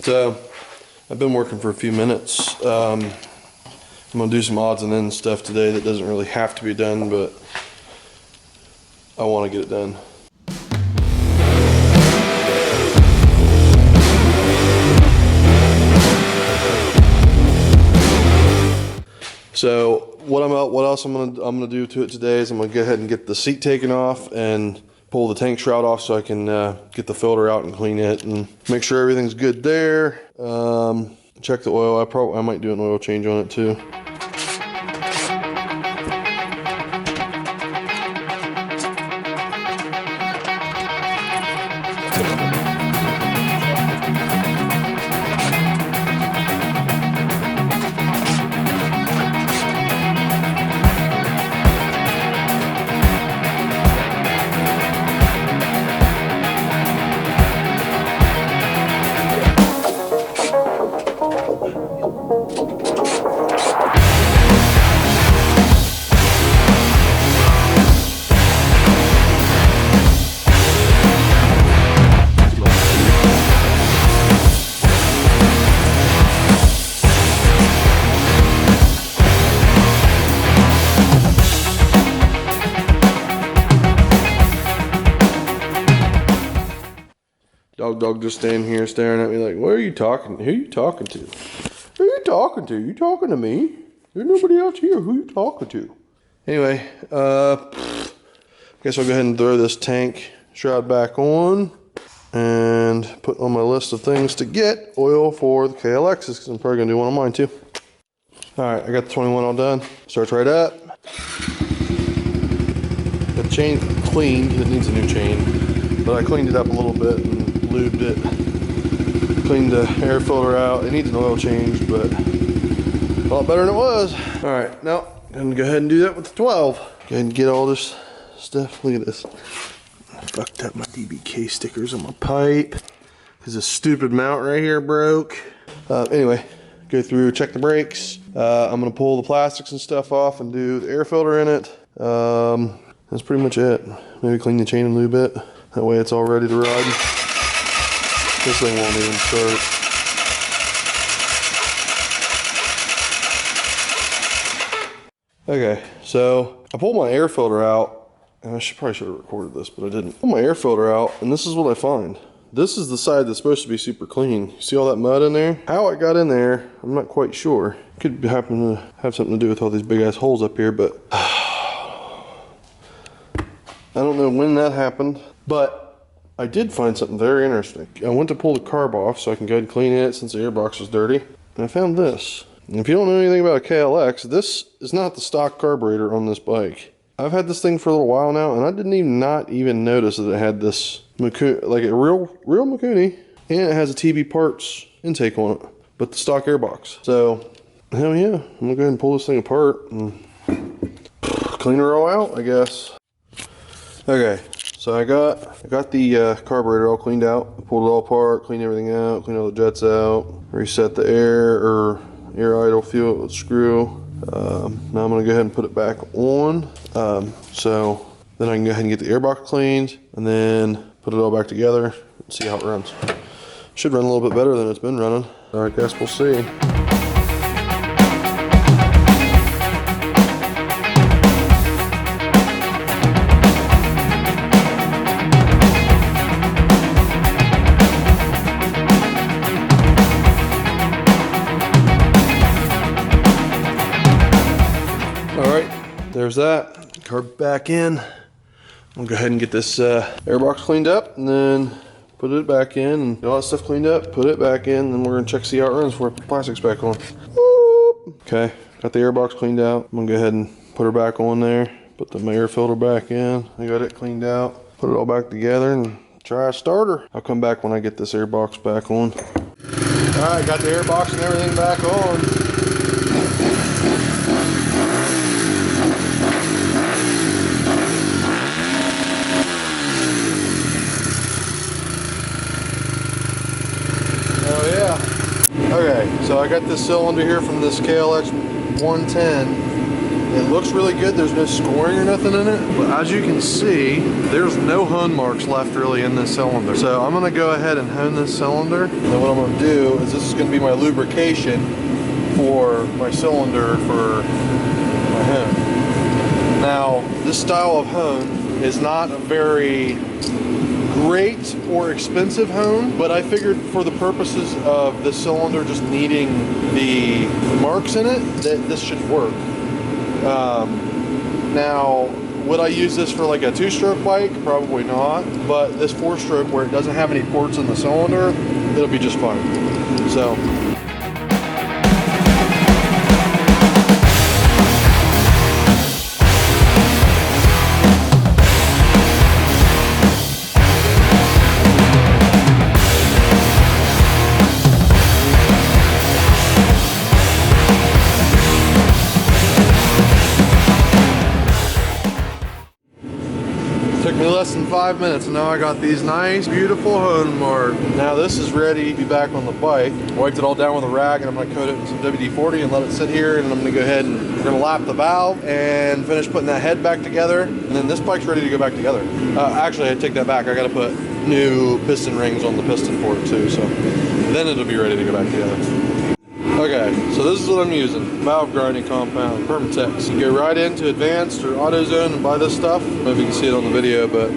So I've been working for a few minutes. I'm gonna do some odds and ends stuff today that doesn't really have to be done, but I want to get it done. So what else I'm gonna do to it today is I'm gonna go ahead and get the seat taken off and pull the tank shroud off so I can get the filter out and clean it and make sure everything's good there. Check the oil. I might do an oil change on it too. Dog just standing here staring at me like, what are you talking? Who are you talking to? Who are you talking to? You talking to me? There's nobody else here. Who are you talking to? Anyway, guess I'll go ahead and throw this tank shroud back on and put on my list of things to get oil for the KLXs, because I'm probably gonna do one on mine too. All right, I got the 21 all done. Starts right up. The chain cleaned. It needs a new chain, but I cleaned it up a little bit and lubed it. Cleaned the air filter out. It needs an oil change, but a lot better than it was. All right, now I'm gonna go ahead and do that with the 12. Go ahead and get all this stuff. Look at this. I fucked up my DBK stickers on my pipe because this stupid mount right here broke. Anyway, go through, check the brakes. I'm gonna pull the plastics and stuff off and do the air filter in it. That's pretty much it. Maybe clean the chain and lube it. That way it's all ready to ride. This thing won't even start. Okay, so I pulled my air filter out, and probably should have recorded this, but I didn't. Pull my air filter out, and this is what I find. This is the side that's supposed to be super clean. You see all that mud in there? How it got in there, I'm not quite sure. Could happen to have something to do with all these big ass holes up here, but I don't know when that happened, but I did find something very interesting. I went to pull the carb off so I can go ahead and clean it since the airbox was dirty, and I found this. And if you don't know anything about a KLX, this is not the stock carburetor on this bike. I've had this thing for a little while now, and I didn't not even notice that it had this like a real Mikuni, and it has a TB parts intake on it, but the stock airbox. So hell yeah, I'm gonna go ahead and pull this thing apart and clean her all out, I guess. Okay, so I got the carburetor all cleaned out. I pulled it all apart, cleaned everything out, cleaned all the jets out, reset the air idle fuel screw. Now I'm gonna go ahead and put it back on. So then I can go ahead and get the airbox cleaned and then put it all back together and see how it runs. Should run a little bit better than it's been running. I guess we'll see. There's that. Carb back in. I'll go ahead and get this airbox cleaned up and then put it back in and get all that stuff cleaned up, put it back in, and then we're gonna check see how it runs before I put the plastics back on. Whoop. Okay, got the airbox cleaned out. I'm gonna go ahead and put her back on there, put the air filter back in. I got it cleaned out, put it all back together and try a starter. I'll come back when I get this airbox back on. All right, got the airbox and everything back on. Okay, so I got this cylinder here from this klx110 It looks really good. There's no scoring or nothing in it. But as you can see, there's no hone marks left really in this cylinder. So I'm gonna go ahead and hone this cylinder. And then what I'm gonna do is this is gonna be my lubrication for my cylinder for my hone. Now, this style of hone is not a very great or expensive hone, but I figured for the purposes of the cylinder just needing the marks in it, that this should work. Now, would I use this for like a 2-stroke bike? Probably not, but this 4-stroke where it doesn't have any ports in the cylinder, it'll be just fine. So. Took me less than 5 minutes and now I got these nice, beautiful hone marks. Now this is ready to be back on the bike. Wiped it all down with a rag and I'm gonna coat it in some WD-40 and let it sit here, and I'm gonna go ahead and we're gonna lap the valve and finish putting that head back together. And then this bike's ready to go back together. Actually, I take that back. I gotta put new piston rings on the piston for it too, so then it'll be ready to go back together. Okay, so this is what I'm using. Valve grinding compound, Permatex. You go right into Advanced or AutoZone and buy this stuff. I don't know if you can see it on the video, but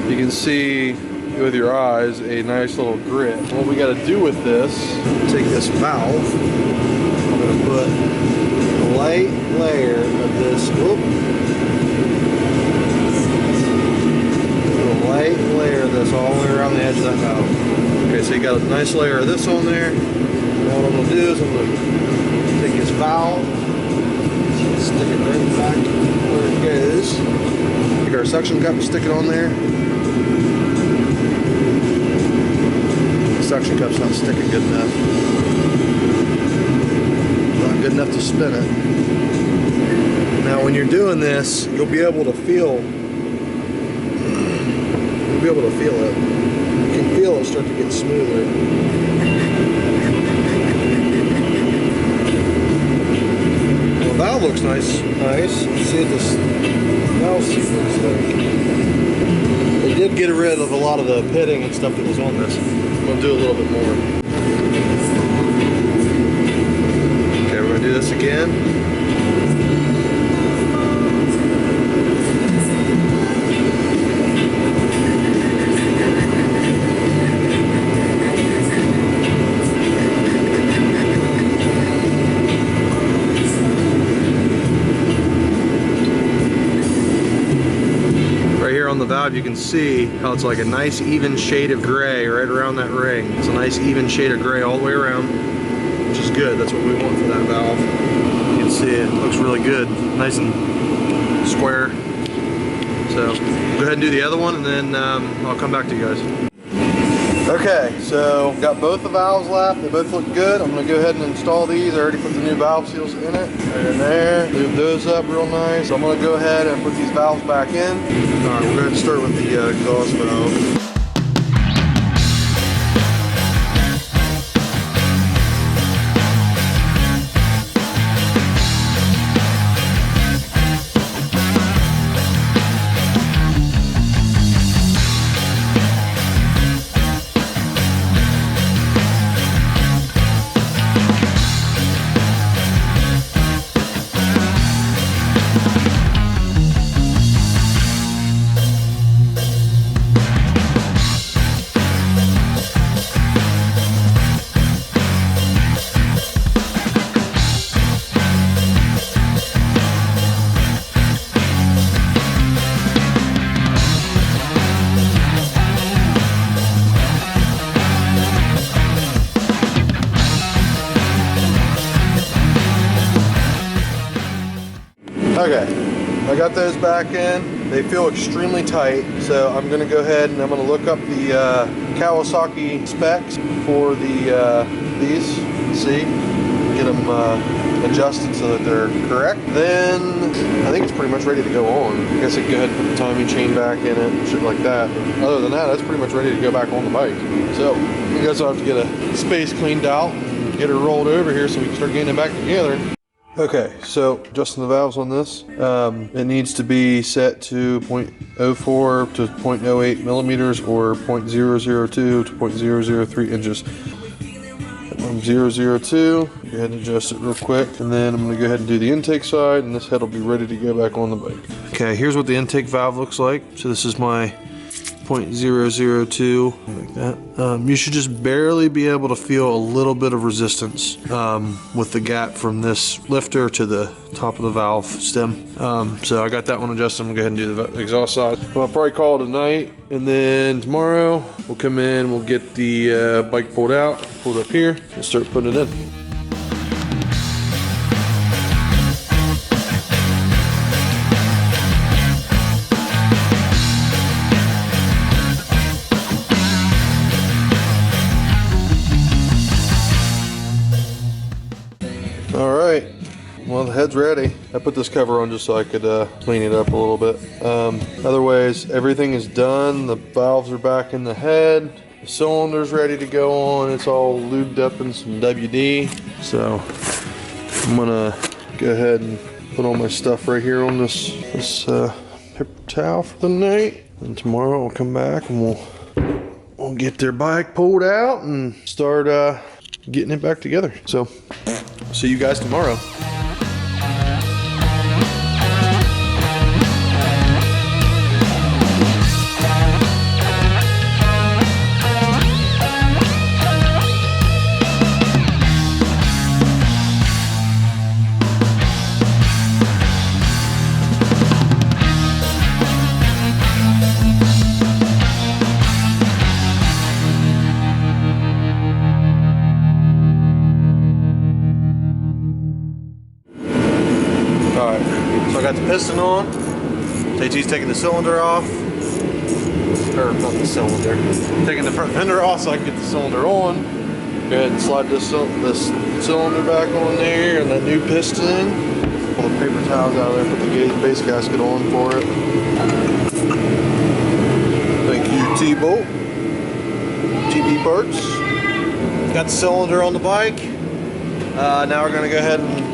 you can see with your eyes a nice little grit. What we got to do with this, take this valve, I'm going to put a light layer of this, a light layer of this all the way around the edge of that valve. Okay, so you got a nice layer of this on there. What I'm going to do is I'm going to take this valve, stick it right back where it goes. Take our suction cup and stick it on there. The suction cup's not sticking good enough. Not good enough to spin it. Now when you're doing this, you'll be able to feel it. You can feel it start to get smoother. Valve looks nice. Let's see what this valve seat looks like. They did get rid of a lot of the pitting and stuff that was on this. I'm going to do a little bit more. Okay, we're going to do this again. On the valve you can see how it's like a nice even shade of gray right around that ring. It's a nice even shade of gray all the way around, which is good. That's what we want for that valve. You can see it looks really good, nice and square. So go ahead and do the other one and then I'll come back to you guys. Okay, so got both the valves lapped. They both look good. I'm going to go ahead and install these. I already put the new valve seals in it. Right in there. Lube those up real nice. So I'm going to go ahead and put these valves back in. Alright, we're going to start with the exhaust valve. Okay, I got those back in. They feel extremely tight, so I'm going to go ahead and I'm going to look up the Kawasaki specs for these, see, get them adjusted so that they're correct. Then I think it's pretty much ready to go on. I guess I can go ahead and put the timing chain back in it and shit like that. But other than that, that's pretty much ready to go back on the bike. So I guess I'll have to get a space cleaned out and get her rolled over here so we can start getting it back together. Okay, so adjusting the valves on this, it needs to be set to 0.04 to 0.08 millimeters or 0.002 to 0.003 inches. I'm 002, go ahead and adjust it real quick, and then I'm gonna go ahead and do the intake side, and this head will be ready to go back on the bike. Okay, here's what the intake valve looks like. So this is my 0.002, like that. You should just barely be able to feel a little bit of resistance with the gap from this lifter to the top of the valve stem. So I got that one adjusted. I'm gonna go ahead and do the exhaust side. Well, I'll probably call it a night, and then tomorrow we'll come in, we'll get the bike pulled out, pulled up here, and start putting it in. All right, well, the head's ready. I put this cover on just so I could clean it up a little bit. Otherwise, everything is done. The valves are back in the head. The cylinder's ready to go on. It's all lubed up in some WD. So I'm gonna go ahead and put all my stuff right here on this paper towel for the night. And tomorrow I'll come back and we'll get their bike pulled out and start getting it back together. So see you guys tomorrow. Alright, so I got the piston on. JT's taking the cylinder off. Or not the cylinder. Taking the front fender off so I can get the cylinder on. Go ahead and slide this cylinder back on there and that new piston. Pull the paper towels out of there, put the base gasket on for it. Thank you, T-Bolt. TB parts. Got the cylinder on the bike. Now we're gonna go ahead and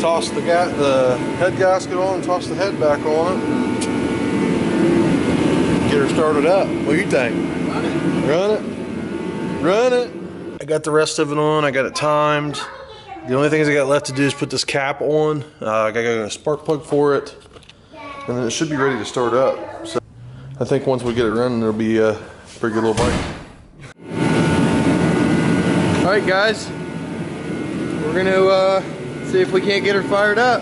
toss the head gasket on, toss the head back on it, and get her started up. What do you think? Run it. Run it. Run it. I got the rest of it on. I got it timed. The only things I got left to do is put this cap on. I got a spark plug for it, and then it should be ready to start up. So I think once we get it running, it'll be a pretty good little bike. All right, guys. We're gonna see if we can't get her fired up.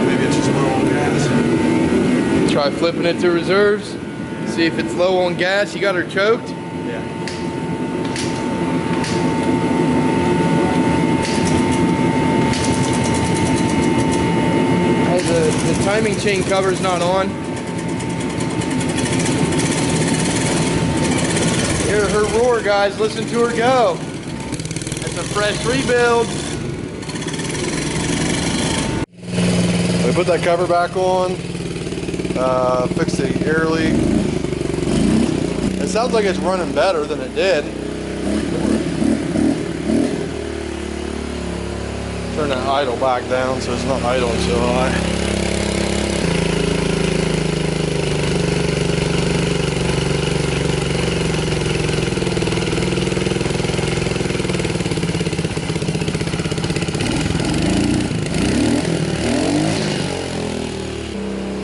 Maybe it's just low on gas. Try flipping it to reserves. See if it's low on gas. You got her choked? Yeah. Oh, the timing chain cover's not on. Hear her roar, guys. Listen to her go. That's a fresh rebuild. We put that cover back on. Fix the air leak. It sounds like it's running better than it did. Turn that idle back down so it's not idling so high.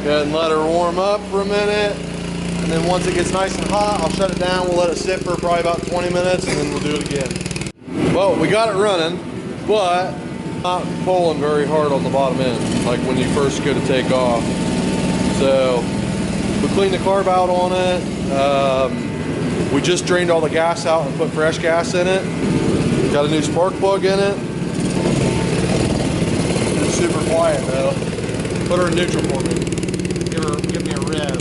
Go ahead and let her warm up for a minute, and then once it gets nice and hot, I'll shut it down. We'll let it sit for probably about 20 minutes, and then we'll do it again. Well, we got it running, but not pulling very hard on the bottom end, like when you first go to take off. So we cleaned the carb out on it. We just drained all the gas out and put fresh gas in it. Got a new spark plug in it. It's super quiet though. Put her in neutral for me. Give me a rev.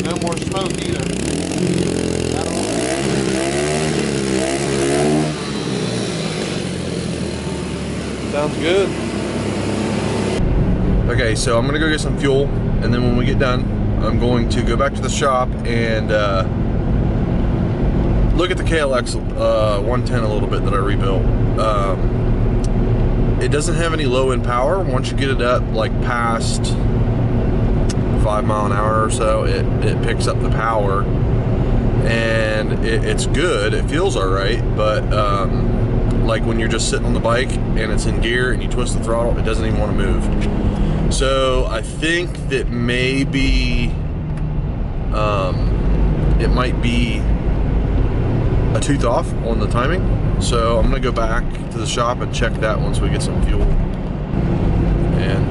No more smoke either. Sounds good. Okay, so I'm gonna go get some fuel, and then when we get done, I'm going to go back to the shop and look at the klx110 a little bit that I rebuilt. It doesn't have any low end power. Once you get it up like past 5 mile an hour or so, it picks up the power, and it's good. It feels all right, but like when you're just sitting on the bike and it's in gear and you twist the throttle, it doesn't even want to move. So I think that maybe it might be a tooth off on the timing. So I'm gonna go back to the shop and check that once we get some fuel. And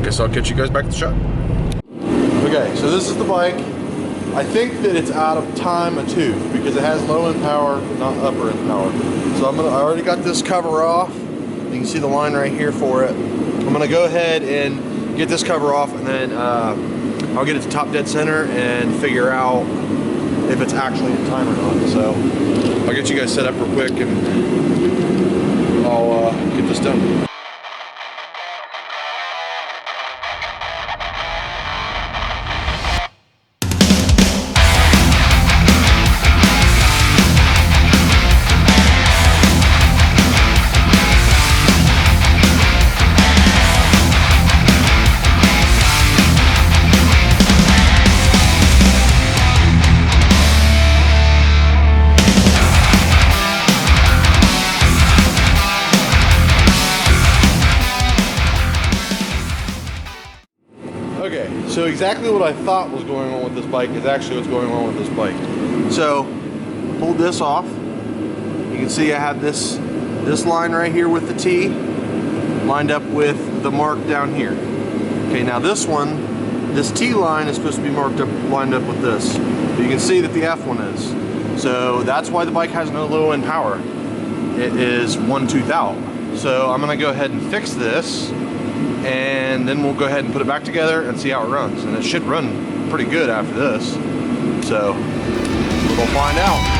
guess I'll catch you guys back at the shop. Okay, so this is the bike. I think that it's out of time a tooth because it has low end power, but not upper end power. So I already got this cover off. You can see the line right here for it. I'm gonna go ahead and get this cover off, and then I'll get it to top dead center and figure out if it's actually in time or not. So I'll get you guys set up real quick and I'll get this done. Okay, so exactly what I thought was going on with this bike is actually what's going on with this bike. So, pulled this off. You can see I have this line right here with the T lined up with the mark down here. Okay, now this one, this T line is supposed to be lined up with this. But you can see that the F one is. So that's why the bike has no low end power. It is one tooth out. So I'm gonna go ahead and fix this, and then we'll go ahead and put it back together and see how it runs. And it should run pretty good after this. So we'll find out.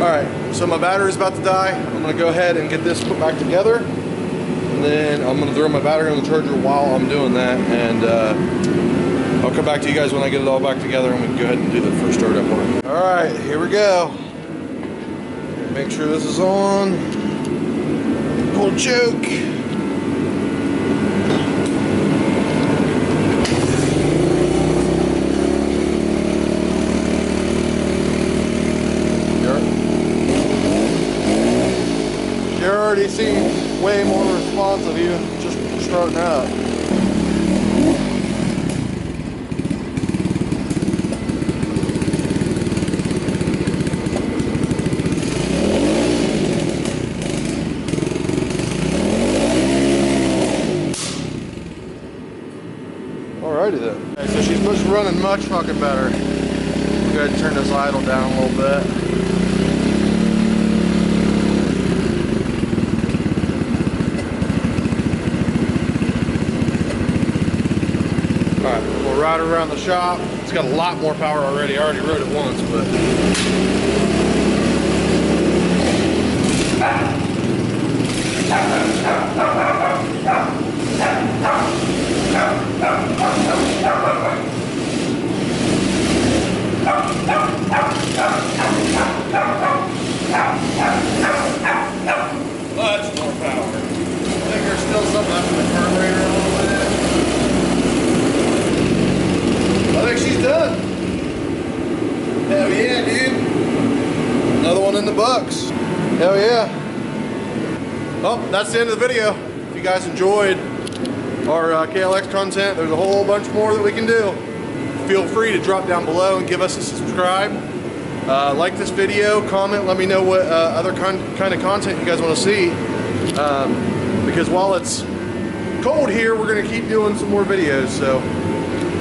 Alright, so my battery's about to die. I'm going to go ahead and get this put back together. And then I'm going to throw my battery on the charger while I'm doing that. And I'll come back to you guys when I get it all back together and we can go ahead and do the first start up on it. Alright, here we go. Make sure this is on. Pull choke. You already seem way more responsive even just starting up. Alrighty then. Okay, so she's running much fucking better. We'll go ahead and turn this idle down a little bit. Alright, we'll ride around the shop. It's got a lot more power already. I already rode it once, but... Much more power. I think there's still something left in the carburetor a little bit. I think she's done. Hell yeah, dude. Another one in the books. Hell yeah. Well, that's the end of the video. If you guys enjoyed, our KLX content. There's a whole bunch more that we can do. Feel free to drop down below and give us a subscribe. Like this video, comment, let me know what other kind of content you guys want to see. Because while it's cold here, we're going to keep doing some more videos. So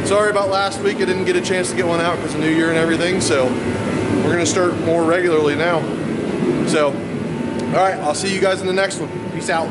sorry about last week, I didn't get a chance to get one out because of New Year and everything. So we're going to start more regularly now. So, all right, I'll see you guys in the next one. Peace out.